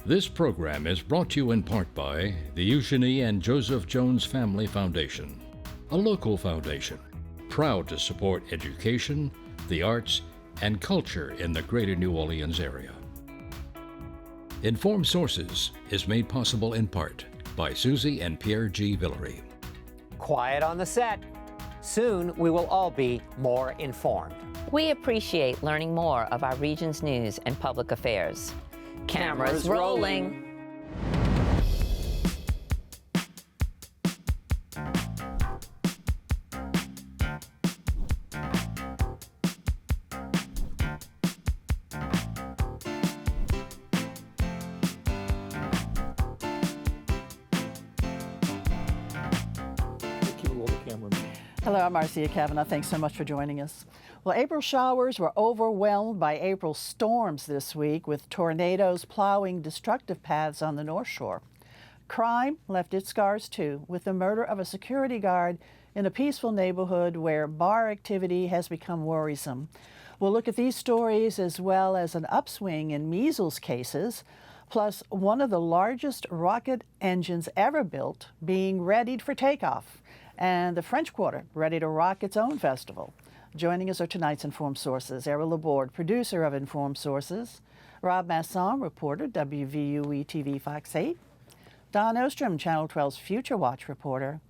This program is brought to you in part by the Eugenie and Joseph Jones Family Foundation, a local foundation proud to support education, the arts, and culture in the greater New Orleans area. Informed Sources is made possible in part by Susie and Pierre G. Villery. Quiet on the set. Soon we will all be more informed. We appreciate learning more of our region's news and public affairs. Cameras rolling. Hello, I'm Marcia Kavanaugh. Thanks so much for joining us. Well, April showers were overwhelmed by April storms this week, with tornadoes plowing destructive paths on the Northshore. Crime left its scars too, with the murder of a security guard in a peaceful neighborhood where bar activity has become worrisome. We'll look at these stories as well as an upswing in measles cases, plus one of the largest rocket engines ever built being readied for takeoff, and the French Quarter ready to rock its own festival. Joining us are tonight's Informed Sources. Errol Laborde, producer of Informed Sources. Rob Masson, reporter, WVUE-TV Fox 8. Don Ostrom, Channel 12's Future Watch reporter.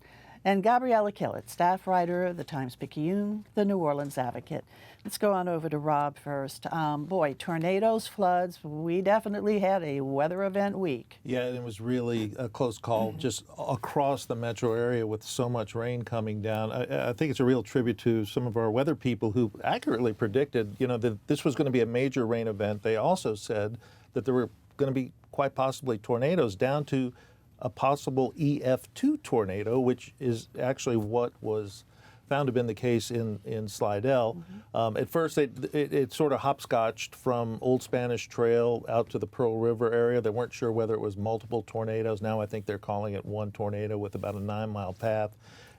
And Gabriella Killett, staff writer of the Times-Picayune, the New Orleans Advocate. Let's go on over to Rob first. Boy, tornadoes, floods, we definitely had a weather event week. Yeah, it was really a close call just across the metro area with so much rain coming down. I think it's a real tribute to some of our weather people who accurately predicted, that this was going to be a major rain event. They also said that there were going to be quite possibly tornadoes down to a possible EF2 tornado, which is actually what was found to have been the case in Slidell. At first, it sort of hopscotched from Old Spanish Trail out to the Pearl River area. They weren't sure whether it was multiple tornadoes. Now I think they're calling it one tornado with about a 9-mile path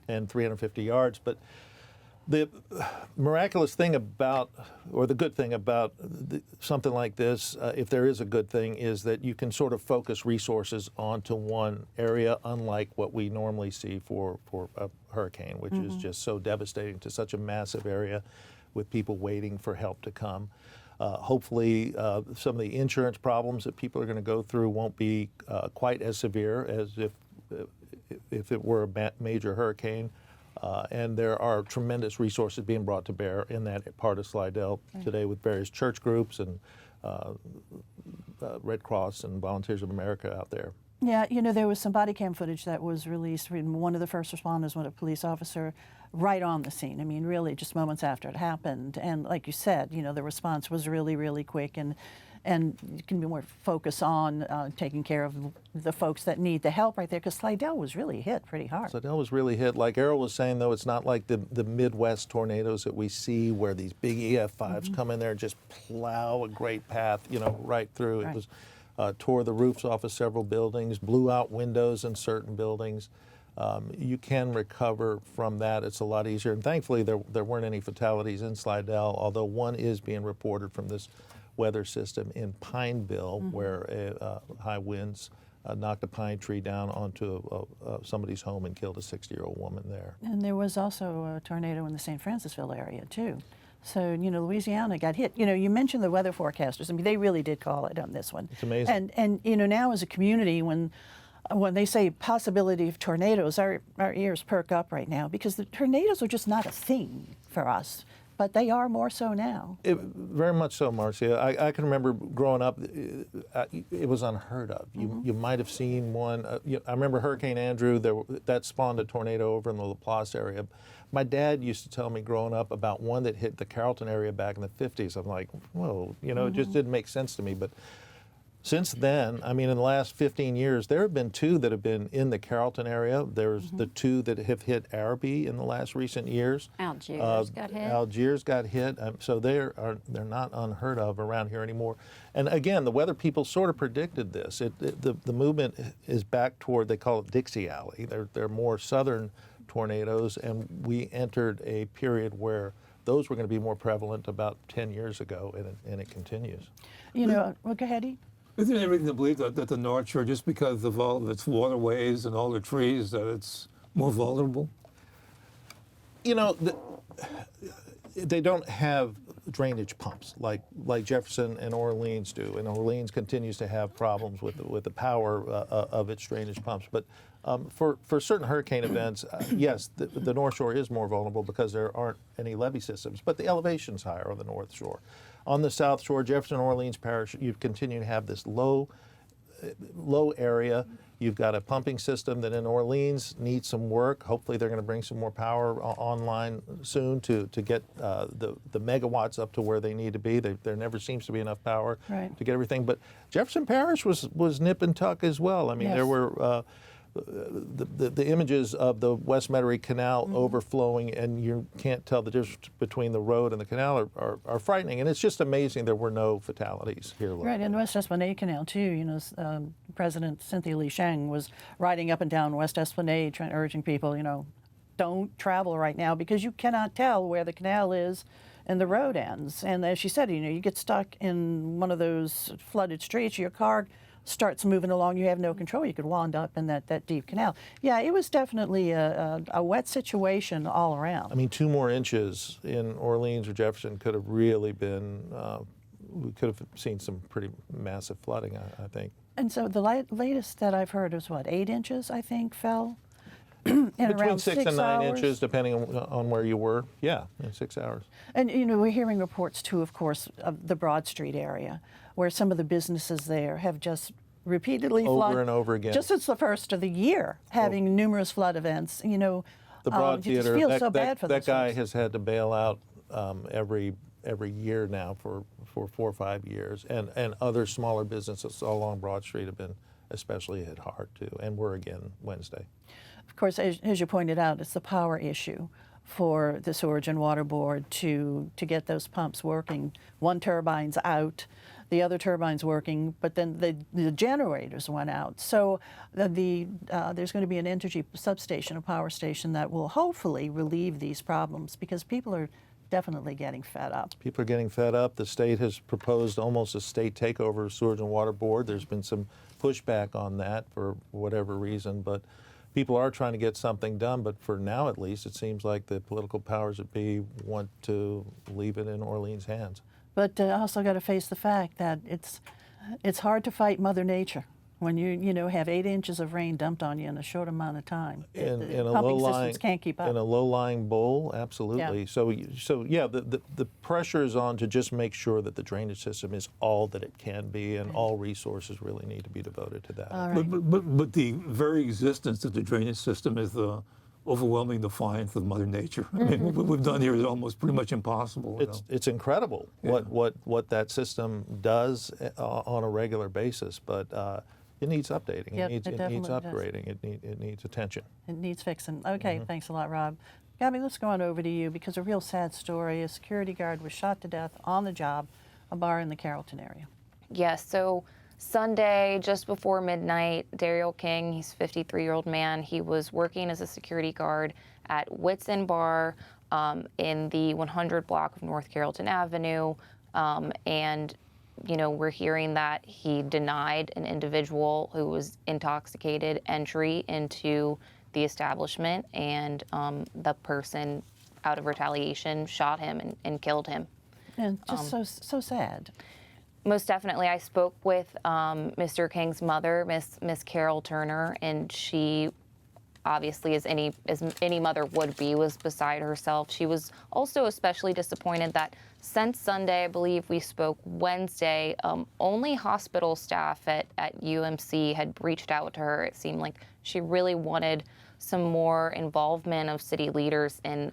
and 350 yards. But the miraculous thing about, or the good thing about something like this, if there is a good thing, is that you can sort of focus resources onto one area, unlike what we normally see for a hurricane, which is just so devastating to such a massive area with people waiting for help to come. Hopefully, some of the insurance problems that people are going to go through won't be quite as severe as if it were a major hurricane. And there are tremendous resources being brought to bear in that part of Slidell today with various church groups and Red Cross and Volunteers of America out there. Yeah, there was some body cam footage that was released. One of the first responders was a police officer right on the scene. I mean, really just moments after it happened. And like you said, the response was really, really quick, and you can be more focused on taking care of the folks that need the help right there, because Slidell was really hit pretty hard. Slidell was really hit. Like Errol was saying, though, it's not like the Midwest tornadoes that we see where these big EF5s come in there and just plow a great path, right through. Right. It was tore the roofs off of several buildings, blew out windows in certain buildings. You can recover from that. It's a lot easier. And thankfully, there weren't any fatalities in Slidell, although one is being reported from this weather system in Pineville, where high winds knocked a pine tree down onto somebody's home and killed a 60-year-old woman there. And there was also a tornado in the St. Francisville area, too. So, Louisiana got hit. You mentioned the weather forecasters. I mean, they really did call it on this one. It's amazing. And now as a community, when they say possibility of tornadoes, our ears perk up right now, because the tornadoes are just not a thing for us. But they are more so now. Very much so, Marcia. I can remember growing up, it was unheard of. You might have seen one. I remember Hurricane Andrew, that spawned a tornado over in the Laplace area. My dad used to tell me growing up about one that hit the Carrollton area back in the 50s. I'm like, whoa, it just didn't make sense to me. But since then, in the last 15 years, there have been two that have been in the Carrollton area. There's the two that have hit Arabi in the last recent years. Algiers got hit. Algiers got hit. So they're not unheard of around here anymore. And again, the weather people sort of predicted this. The movement is back toward, they call it Dixie Alley. They're more southern tornadoes, and we entered a period where those were going to be more prevalent about 10 years ago, and it continues. Well, go ahead, Ed. Is there any reason to believe that the North Shore, just because of all of its waterways and all the trees, that it's more vulnerable? You know, they don't have drainage pumps like Jefferson and Orleans do, and Orleans continues to have problems with the power of its drainage pumps. But for certain hurricane events, yes, the North Shore is more vulnerable because there aren't any levee systems, but the elevation's higher on the North Shore. On the South Shore, Jefferson and Orleans Parish, you continue to have this low area. You've got a pumping system that in Orleans needs some work. Hopefully they're going to bring some more power online soon to get the megawatts up to where they need to be. There never seems to be enough power to get everything. But Jefferson Parish was nip and tuck as well. I mean, there were the images of the West Metairie Canal overflowing, and you can't tell the difference between the road and the canal are frightening. And it's just amazing there were no fatalities here. Right, and the West Esplanade Canal too. You know, President Cynthia Lee Sheng was riding up and down West Esplanade, urging people, you know, don't travel right now because you cannot tell where the canal is and the road ends. And as she said, you know, you get stuck in one of those flooded streets, your car starts moving along, you have no control. You could wind up in that deep canal. Yeah, it was definitely a wet situation all around. I mean, 2 more inches in Orleans or Jefferson could have really been, we could have seen some pretty massive flooding, I think. And so the latest that I've heard is what, 8 inches, I think, fell? Between 6 and 9 inches, depending on where you were. Yeah, in 6 hours. And, you know, we're hearing reports, too, of course, of the Broad Street area, where some of the businesses there have just repeatedly over and over again. Just since the first of the year, having numerous flood events. You know, the Broad Theater, feel so bad for that guy folks. has had to bail out every year now for 4 or 5 years, and other smaller businesses along Broad Street have been especially hit hard too, and were again Wednesday. Of course, as you pointed out, it's the power issue for the Sewerage and Water Board to get those pumps working. One turbine's out, the other turbine's working, but then the generators went out. So there's going to be an energy substation, a power station that will hopefully relieve these problems because people are definitely getting fed up. People are getting fed up. The state has proposed almost a state takeover of Sewerage and Water Board. There's been some pushback on that for whatever reason, but people are trying to get something done. But for now, at least, it seems like the political powers that be want to leave it in Orleans' hands. But also got to face the fact that it's hard to fight Mother Nature when you have 8 inches of rain dumped on you in a short amount of time. In a pumping systems can't keep up. In a low-lying bowl, absolutely. Yeah. So yeah, the pressure is on to just make sure that the drainage system is all that it can be, and all resources really need to be devoted to that. All right. But the very existence of the drainage system is the overwhelming defiance of Mother Nature. I mean, what we've done here is almost pretty much impossible. It's incredible what that system does on a regular basis, but it needs updating. Yep, it needs upgrading. It needs attention. It needs fixing. Okay, thanks a lot, Rob. Gabby, let's go on over to you because a real sad story. A security guard was shot to death on the job, a bar in the Carrollton area. Yes, so Sunday, just before midnight, Daryl King, he's a 53-year-old man, he was working as a security guard at Wits Inn Bar in the 100 block of North Carrollton Avenue, and we're hearing that he denied an individual who was intoxicated entry into the establishment, and the person, out of retaliation, shot him and killed him. And just so sad. Most definitely. I spoke with Mr. King's mother, Miss Carol Turner, and she, obviously, as any mother would be, was beside herself. She was also especially disappointed that since Sunday, I believe we spoke Wednesday, only hospital staff at UMC had reached out to her. It seemed like she really wanted some more involvement of city leaders in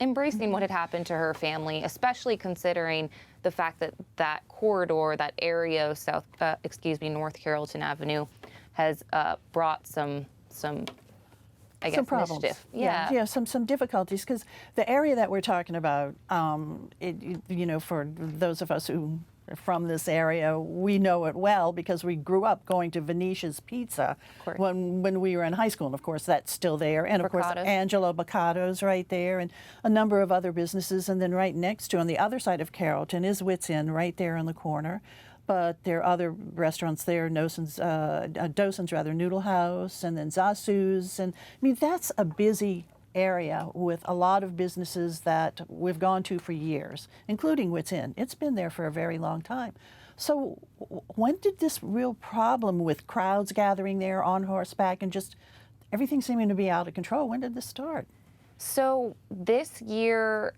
embracing what had happened to her family, especially considering the fact that that corridor, that area of North Carrollton Avenue, has brought some problems. Mischief. Yeah, some difficulties, because the area that we're talking about, for those of us who are from this area, we know it well because we grew up going to Venetia's Pizza when we were in high school, and of course that's still there, and of course Angelo Boccato's right there, and a number of other businesses, and then right next to, on the other side of Carrollton, is Wits Inn right there in the corner. but there are other restaurants there, Doson's Noodle House, and then Zasu's. And I mean, that's a busy area with a lot of businesses that we've gone to for years, including Wits Inn. It's been there for a very long time. So when did this real problem with crowds gathering there on horseback and just everything seeming to be out of control, when did this start? So this year,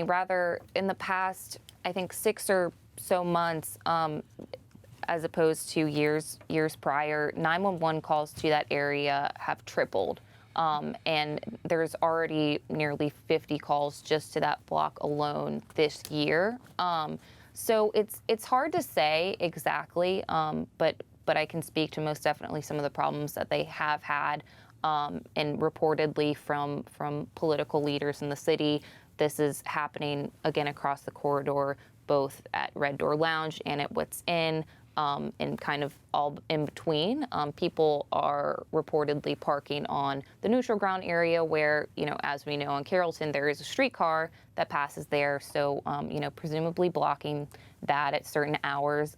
rather in the past, I think 6 or so months, as opposed to years prior, 911 calls to that area have tripled. And there's already nearly 50 calls just to that block alone this year. So it's hard to say exactly, but I can speak to most definitely some of the problems that they have had, and reportedly from political leaders in the city. This is happening again across the corridor, both at Red Door Lounge and at Wits Inn, and kind of all in between. People are reportedly parking on the neutral ground area where, as we know on Carrollton, there is a streetcar that passes there. So, presumably blocking that at certain hours.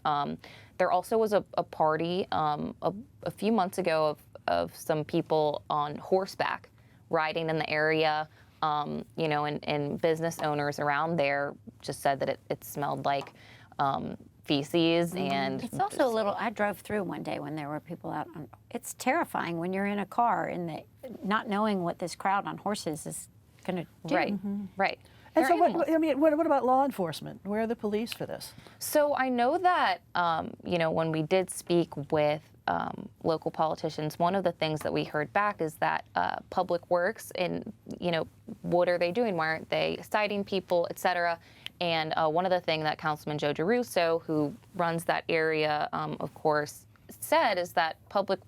There also was a party a few months ago of some people on horseback riding in the area, and business owners around there just said that it smelled like feces. And it's also a little, I drove through one day when there were people out on, it's terrifying when you're in a car and not knowing what this crowd on horses is going to do. Right, right. And so what about law enforcement? Where are the police for this? So I know that, when we did speak with local politicians, one of the things that we heard back is that Public Works, and, what are they doing? Why aren't they citing people, et cetera? And one of the things that Councilman Joe DeRusso, who runs that area, of course, said is that Public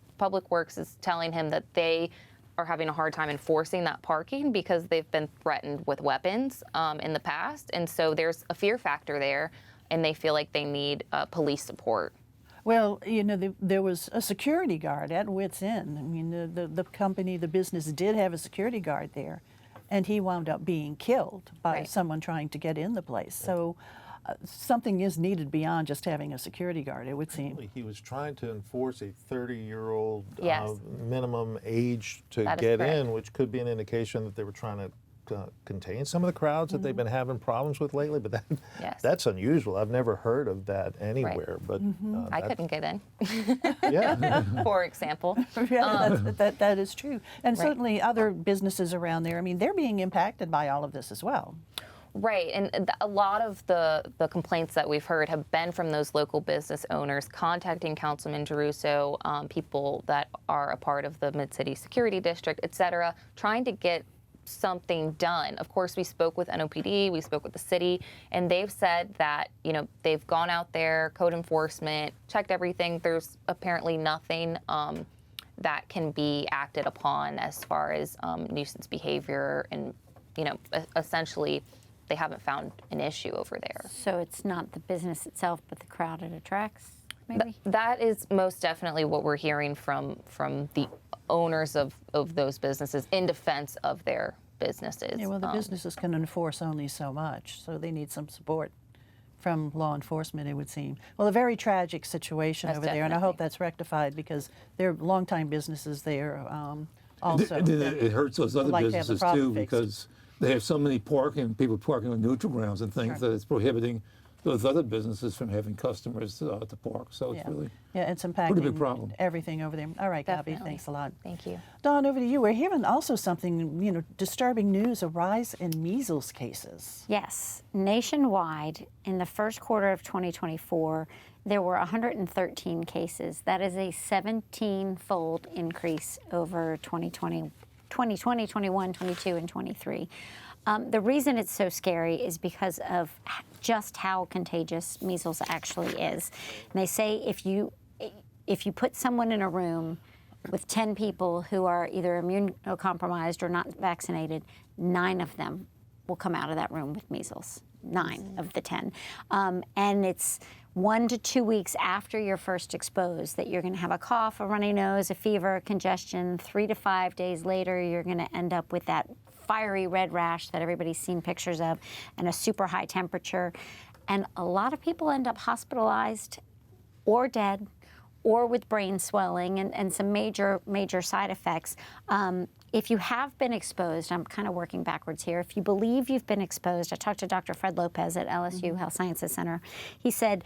Works is telling him that they are having a hard time enforcing that parking because they've been threatened with weapons in the past. And so there's a fear factor there, and they feel like they need police support. Well, there was a security guard at Wits Inn. I mean, the business did have a security guard there, and he wound up being killed by someone trying to get in the place. So something is needed beyond just having a security guard, it would seem. He was trying to enforce a 30-year-old Yes. minimum age to That is get correct. in, which could be an indication that they were trying to contain some of the crowds that they've been having problems with lately. But Yes. that's unusual. I've never heard of that anywhere. But I couldn't get in, Yeah. for example. Yeah, that is true. And certainly other businesses around there, I mean, they're being impacted by all of this as well. Right, and a lot of the complaints that we've heard have been from those local business owners contacting Councilman DeRusso, people that are a part of the Mid-City Security District, et cetera, trying to get something done. Of course, we spoke with NOPD, we spoke with the city, and they've said that, they've gone out there, code enforcement, checked everything. There's apparently nothing that can be acted upon as far as nuisance behavior, and, essentially they haven't found an issue over there. So it's not the business itself, but the crowd it attracts, maybe? That is most definitely what we're hearing from the owners of those businesses in defense of their businesses. Yeah, well, the businesses can enforce only so much, so they need some support from law enforcement, it would seem. Well, a very tragic situation Most over there, and I definitely. hope that's rectified because they're longtime businesses there also. It hurts those other like to have the businesses problem too, fixed. because they have so many people parking on neutral grounds and things that it's prohibiting those other businesses from having customers to park. So it's really it's impacting pretty big problem. everything over there. All right, Gabby, Definitely. thanks a lot. Thank you. Dawn, over to you. We're hearing also something, disturbing news, a rise in measles cases. Yes. Nationwide, in the first quarter of 2024, there were 113 cases. That is a 17-fold increase over 2020, 21, 22, and 23. The reason it's so scary is because of just how contagious measles actually is. And they say if you put someone in a room with 10 people who are either immunocompromised or not vaccinated, 9 of them will come out of that room with measles. 9 of the 10. And it's 1 to 2 weeks after you're first exposed that you're going to have a cough, a runny nose, a fever, congestion. 3 to 5 days later, you're going to end up with that fiery red rash that everybody's seen pictures of and a super high temperature. And a lot of people end up hospitalized or dead or with brain swelling and some major side effects. If you have been exposed, I'm kind of working backwards here. If you believe you've been exposed, I talked to Dr. Fred Lopez at LSU Health Sciences Center. He said,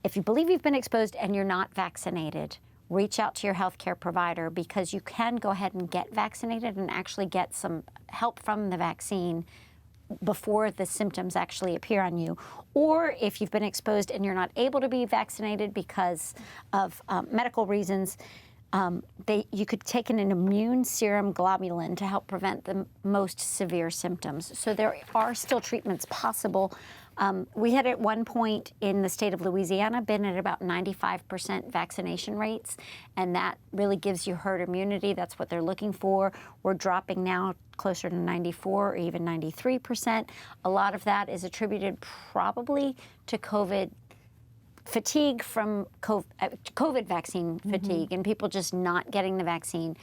if you believe you've been exposed and you're not vaccinated, reach out to your healthcare provider, because you can go ahead and get vaccinated and actually get some help from the vaccine before the symptoms actually appear on you. Or if you've been exposed and you're not able to be vaccinated because of medical reasons, you could take an immune serum globulin to help prevent the most severe symptoms. So there are still treatments possible. We had at one point in the state of Louisiana been at about 95% vaccination rates, and that really gives you herd immunity. That's what they're looking for. We're dropping now closer to 94 or even 93%. A lot of that is attributed probably to COVID fatigue from COVID vaccine fatigue and people just not getting the vaccine.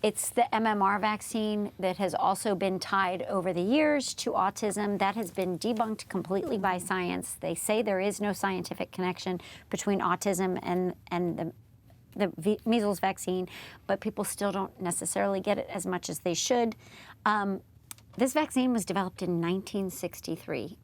It's the MMR vaccine that has also been tied over the years to autism. That has been debunked completely by science. They say there is no scientific connection between autism and the measles vaccine, but people still don't necessarily get it as much as they should. This vaccine was developed in 1963.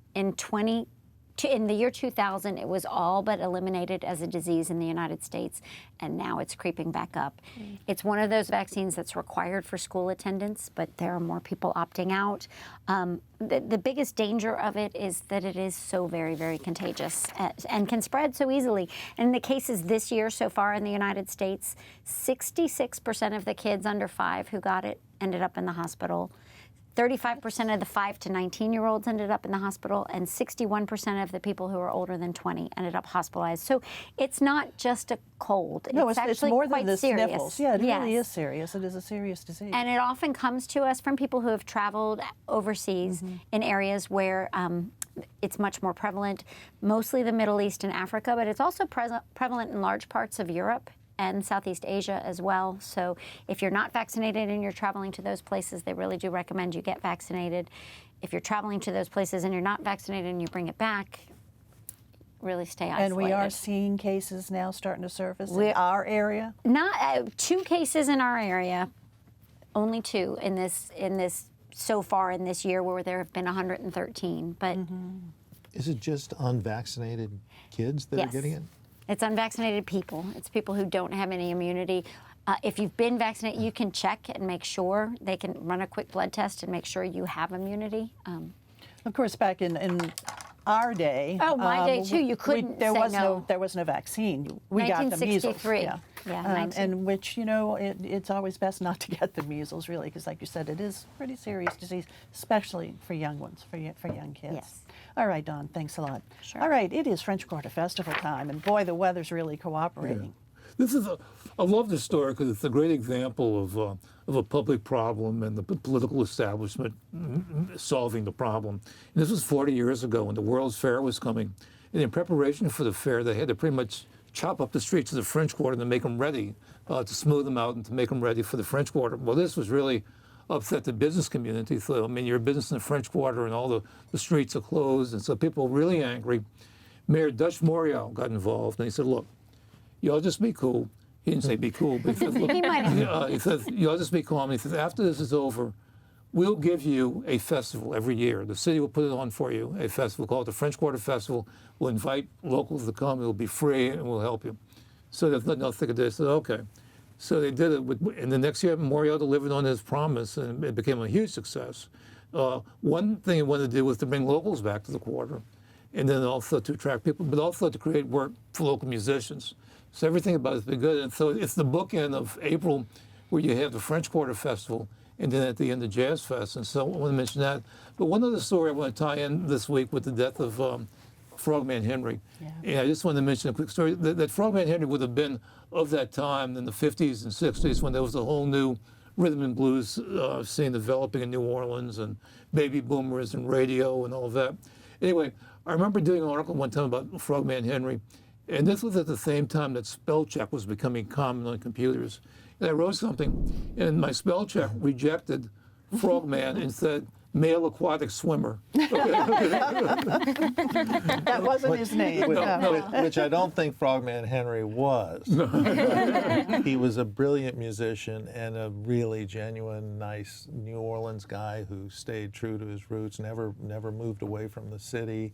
In the year 2000, it was all but eliminated as a disease in the United States, and now it's creeping back up. It's one of those vaccines that's required for school attendance, but there are more people opting out. The biggest danger of it is that it is so very, very contagious and can spread so easily. And in the cases this year so far in the United States, 66% of the kids under 5 who got it ended up in the hospital. 35% of the 5 to 19-year-olds ended up in the hospital, and 61% of the people who are older than 20 ended up hospitalized. So it's not just a cold. No, it's actually more quite than the serious. sniffles. Yeah, it really is serious. It is a serious disease. And it often comes to us from people who have traveled overseas in areas where it's much more prevalent, mostly the Middle East and Africa, but it's also prevalent in large parts of Europe and Southeast Asia as well. So if you're not vaccinated and you're traveling to those places, they really do recommend you get vaccinated. If you're traveling to those places and you're not vaccinated and you bring it back, really stay isolated. And we are seeing cases now starting to surface in our area? Not 2 cases in our area, only 2 in this so far in this year, where there have been 113. But Is it just unvaccinated kids that are getting it? It's unvaccinated people. It's people who don't have any immunity. If you've been vaccinated, you can check and make sure. They can run a quick blood test and make sure you have immunity. Of course, back in our day. Oh, my day too. You couldn't there say was no. There was no vaccine. We got the measles. 1963. Yeah. And which, it's always best not to get the measles, really, because like you said, it is a pretty serious disease, especially for young ones, for young kids. Yes. All right, Dawn, thanks a lot. Sure. All right, it is French Quarter Festival time, and boy, the weather's really cooperating. Yeah. I love this story because it's a great example of a public problem and the political establishment solving the problem. And this was 40 years ago when the World's Fair was coming. And in preparation for the fair, they had to pretty much chop up the streets of the French Quarter to make them ready, to smooth them out and to make them ready for the French Quarter. Well, this was really upset the business community. So, I mean, you're a business in the French Quarter and all the streets are closed. And so people were really angry. Mayor Dutch Morial got involved and he said, look, y'all just be cool. He didn't say be cool, but he said, look, he says, y'all just be calm. He says, after this is over, we'll give you a festival every year. The city will put it on for you, a festival called the French Quarter Festival. We'll invite locals to come. It'll be free and we'll help you. So there's nothing else they could do. They said, okay. So they did it. And the next year, Morial delivered on his promise and it became a huge success. One thing he wanted to do was to bring locals back to the quarter and then also to attract people, but also to create work for local musicians. So everything about it's been good. And so it's the bookend of April where you have the French Quarter Festival and then at the end the Jazz Fest. And so I want to mention that. But one other story I want to tie in this week with the death of Frogman Henry. Yeah. And I just want to mention a quick story. That Frogman Henry would have been of that time in the 50s and 60s when there was a whole new rhythm and blues scene developing in New Orleans and baby boomers and radio and all of that. Anyway, I remember doing an article one time about Frogman Henry. And this was at the same time that spell check was becoming common on computers. And I wrote something, and my spell check rejected Frogman and said, male aquatic swimmer. That wasn't his name. Which I don't think Frogman Henry was. He was a brilliant musician and a really genuine, nice New Orleans guy who stayed true to his roots, never moved away from the city.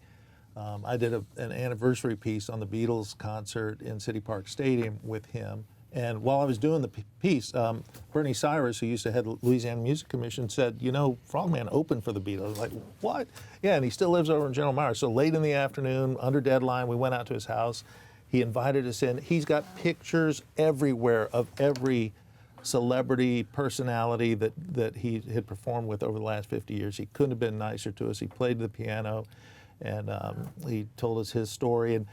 I did an anniversary piece on the Beatles concert in City Park Stadium with him. And while I was doing the piece, Bernie Cyrus, who used to head the Louisiana Music Commission, said, you know, Frogman opened for the Beatles. I was like, what? Yeah, and he still lives over in General Myers. So late in the afternoon, under deadline, we went out to his house. He invited us in. He's got pictures everywhere of every celebrity personality that he had performed with over the last 50 years. He couldn't have been nicer to us. He played the piano, and he told us his story. And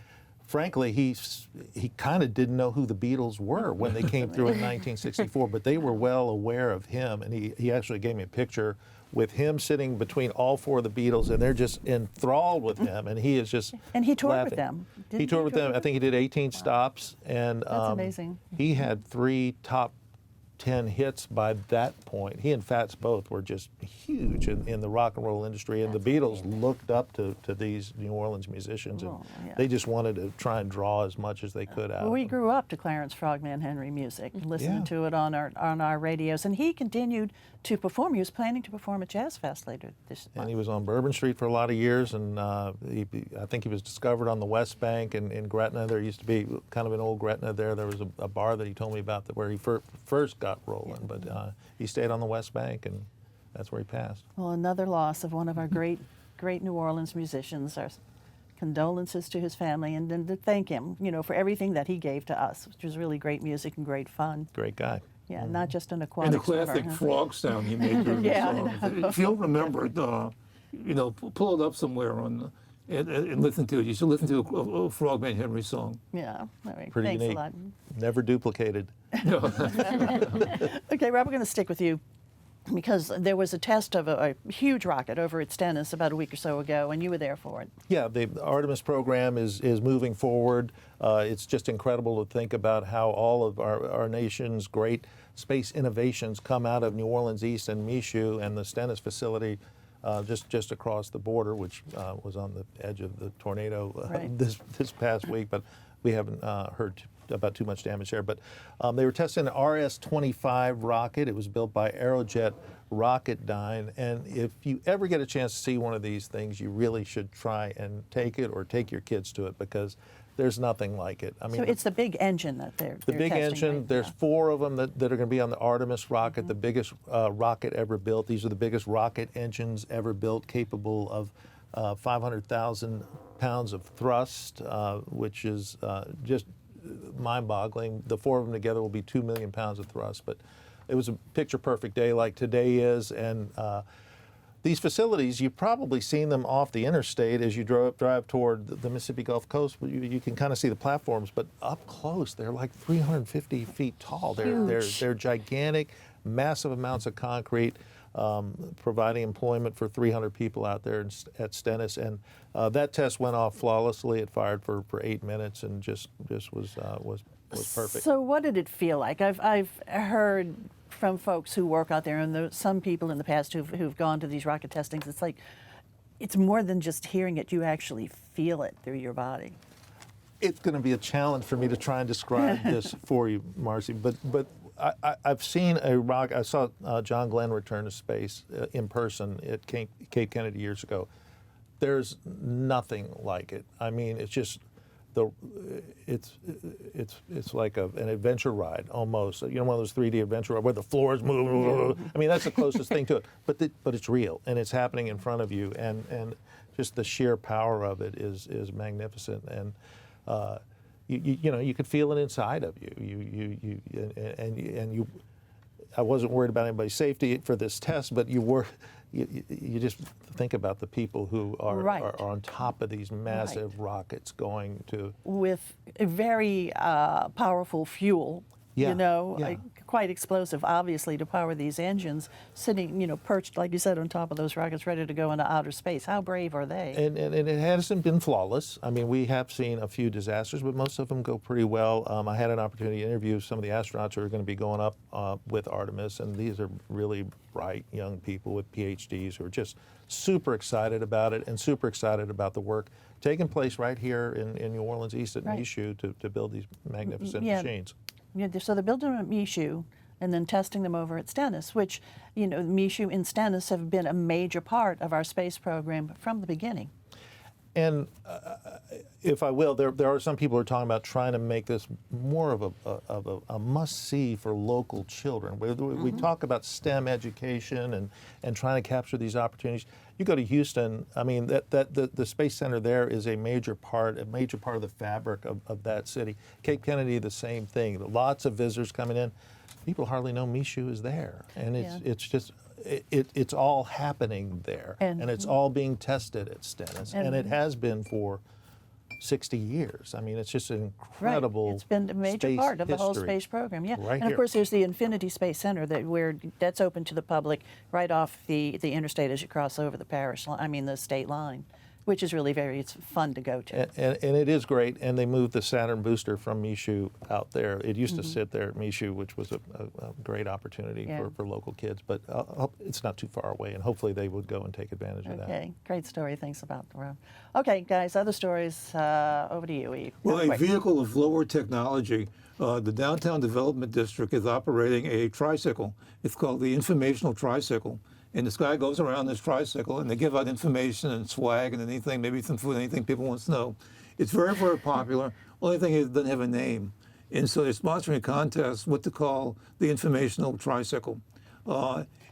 frankly, he kind of didn't know who the Beatles were when they came through in 1964, but they were well aware of him. And he actually gave me a picture with him sitting between all four of the Beatles, and they're just enthralled with him. And he is just And he toured laughing. with them. He toured with them. I think he did 18 stops. And That's amazing. He had 3 top 10 hits by that point. He and Fats both were just huge in the rock and roll industry, and the Beatles looked up to these New Orleans musicians, and they just wanted to try and draw as much as they could out Well, of we them. grew up to Clarence Frogman Henry music, listening Yeah. to it on our radios, and he continued to perform. He was planning to perform at Jazz Fest later this And month. he was on Bourbon Street for a lot of years, and I think he was discovered on the West Bank in Gretna. There used to be kind of an old Gretna there. There was a bar that he told me about where he first got rolling, but he stayed on the West Bank, and that's where he passed. Well, another loss of one of our great New Orleans musicians. Our condolences to his family, and then to thank him, for everything that he gave to us, which was really great music and great fun. Great guy. Yeah, not just an aquatic And the classic swimmer. frog sound he made during Yeah, the song. If you'll remember it, pull it up somewhere and listen to it. You should listen to a Frogman Henry song. Yeah, all right. Pretty Thanks unique. a lot. Never duplicated. Okay, Rob, we're going to stick with you because there was a test of a huge rocket over at Stennis about a week or so ago, and you were there for it. Yeah, the Artemis program is moving forward. It's just incredible to think about how all of our nation's great space innovations come out of New Orleans East and Michoud and the Stennis facility just across the border, which was on the edge of the tornado Right. this past week, but we haven't heard about too much damage there. But they were testing an RS-25 rocket. It was built by Aerojet Rocketdyne, and if you ever get a chance to see one of these things, you really should try and take it or take your kids to it, because there's nothing like it. I mean, So it's the big engine that they're the big testing, engine, right? there's Yeah. 4 of them that are going to be on the Artemis rocket, the biggest rocket ever built. These are the biggest rocket engines ever built, capable of 500,000 pounds of thrust, which is just mind-boggling. The 4 of them together will be 2 million pounds of thrust. But it was a picture-perfect day like today is, and these facilities, you've probably seen them off the interstate as you drive toward the Mississippi Gulf Coast. You can kind of see the platforms, but up close, they're like 350 feet tall. They're gigantic, massive amounts of concrete, providing employment for 300 people out there at Stennis. And that test went off flawlessly. It fired for 8 minutes and just was perfect. So what did it feel like? I've heard from folks who work out there, and some people in the past who've gone to these rocket testings. It's like, it's more than just hearing it. You actually feel it through your body. It's going to be a challenge for me to try and describe this for you, Marcy. But I've seen a rocket. I saw John Glenn return to space in person at Cape Kennedy years ago. There's nothing like it. I mean, it's just it's like an adventure ride almost. One of those 3D adventure rides where the floors move. I mean, that's the closest thing to it. But it's real, and it's happening in front of you, and just the sheer power of it is magnificent. And you could feel it inside of you. I wasn't worried about anybody's safety for this test, but you just think about the people who are on top of these massive rockets going to... With a very powerful fuel Yeah, you know, yeah. quite explosive, obviously, to power these engines, sitting, you know, perched, like you said, on top of those rockets, ready to go into outer space. How brave are they? And it hasn't been flawless. I mean, we have seen a few disasters, but most of them go pretty well. I had an opportunity to interview some of the astronauts who are going to be going up with Artemis, and these are really bright young people with PhDs who are just super excited about it and super excited about the work taking place right here in New Orleans, east at Michoud, to build these magnificent machines. Yeah, so they're building them at Michoud and then testing them over at Stennis, which, you know, Michoud and Stennis have been a major part of our space program from the beginning. And if I will, there are some people who are talking about trying to make this more of a must-see for local children. We talk about STEM education and trying to capture these opportunities. You go to Houston, I mean, the Space Center there is a major part of the fabric of that city. Cape Kennedy, the same thing. Lots of visitors coming in. People hardly know Michoud is there, and it's just. It's all happening there, and it's all being tested at Stennis, and it has been for 60 years. I mean, it's just an incredible It's been a major part of the whole space program, Right and of course, there's the Infinity Space Center that's open to the public right off the interstate as you cross over the state line, which is really it's fun to go to. And it is great, and they moved the Saturn booster from Michoud out there. It used to sit there at Michoud, which was a great opportunity for local kids, but it's not too far away, and hopefully they would go and take advantage of that. Okay, great story. Thanks about the road. Okay, guys, other stories. Over to you, Eve. Well, a vehicle of lower technology. The Downtown Development District is operating a tricycle. It's called the Informational Tricycle. And this guy goes around this tricycle, and they give out information and swag and anything, maybe some food, anything people want to know. It's very, very popular. Only thing is it doesn't have a name. And so they're sponsoring a contest, what to call the Informational Tricycle.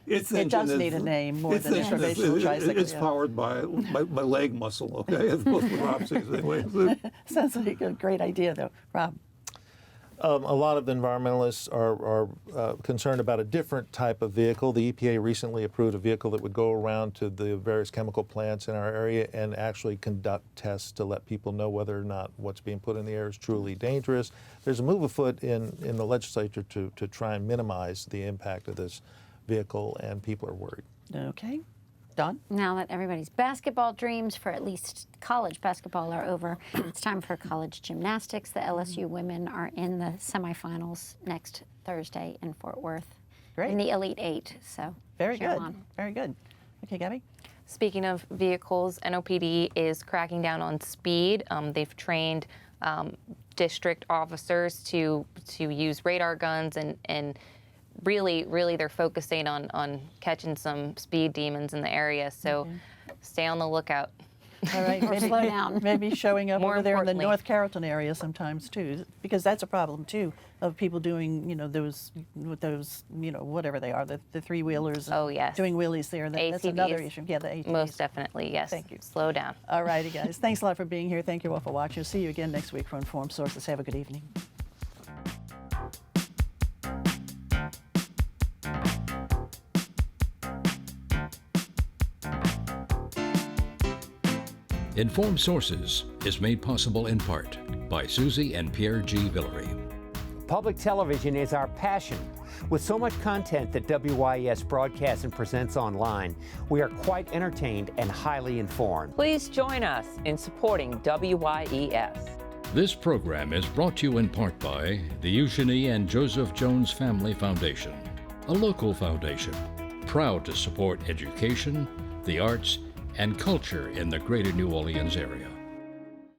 It does need a name more than Informational Tricycle. It's powered by leg muscle, okay, as opposed to Rob says anyway. Sounds like a great idea, though. Rob. A lot of the environmentalists are concerned about a different type of vehicle. The EPA recently approved a vehicle that would go around to the various chemical plants in our area and actually conduct tests to let people know whether or not what's being put in the air is truly dangerous. There's a move afoot in the legislature to try and minimize the impact of this vehicle, and people are worried. Okay. Dawn? Now that everybody's basketball dreams for at least college basketball are over, it's time for college gymnastics. The LSU women are in the semifinals next Thursday in Fort Worth. Great. In the Elite Eight, so Very cheer good. on. Very good. Okay, Gabby? Speaking of vehicles, NOPD is cracking down on speed. They've trained district officers to use radar guns and really they're focusing on catching some speed demons in the area. So stay on the lookout. All right, Or slow down. Maybe showing up More over there in the importantly. North Carrollton area sometimes too, because that's a problem too of people doing, those whatever they are, the three-wheelers. Oh, yes. Doing wheelies there. That's another ATVs. issue. Yeah, the ATVs. Most definitely, yes. Thank you. Slow down. All righty, guys. Thanks a lot for being here. Thank you all for watching. See you again next week for Informed Sources. Have a good evening. Informed Sources is made possible in part by Susie and Pierre G. Villery. Public television is our passion. With so much content that WYES broadcasts and presents online, we are quite entertained and highly informed. Please join us in supporting WYES. This program is brought to you in part by the Eugenie and Joseph Jones Family Foundation, a local foundation proud to support education, the arts, and culture in the greater New Orleans area.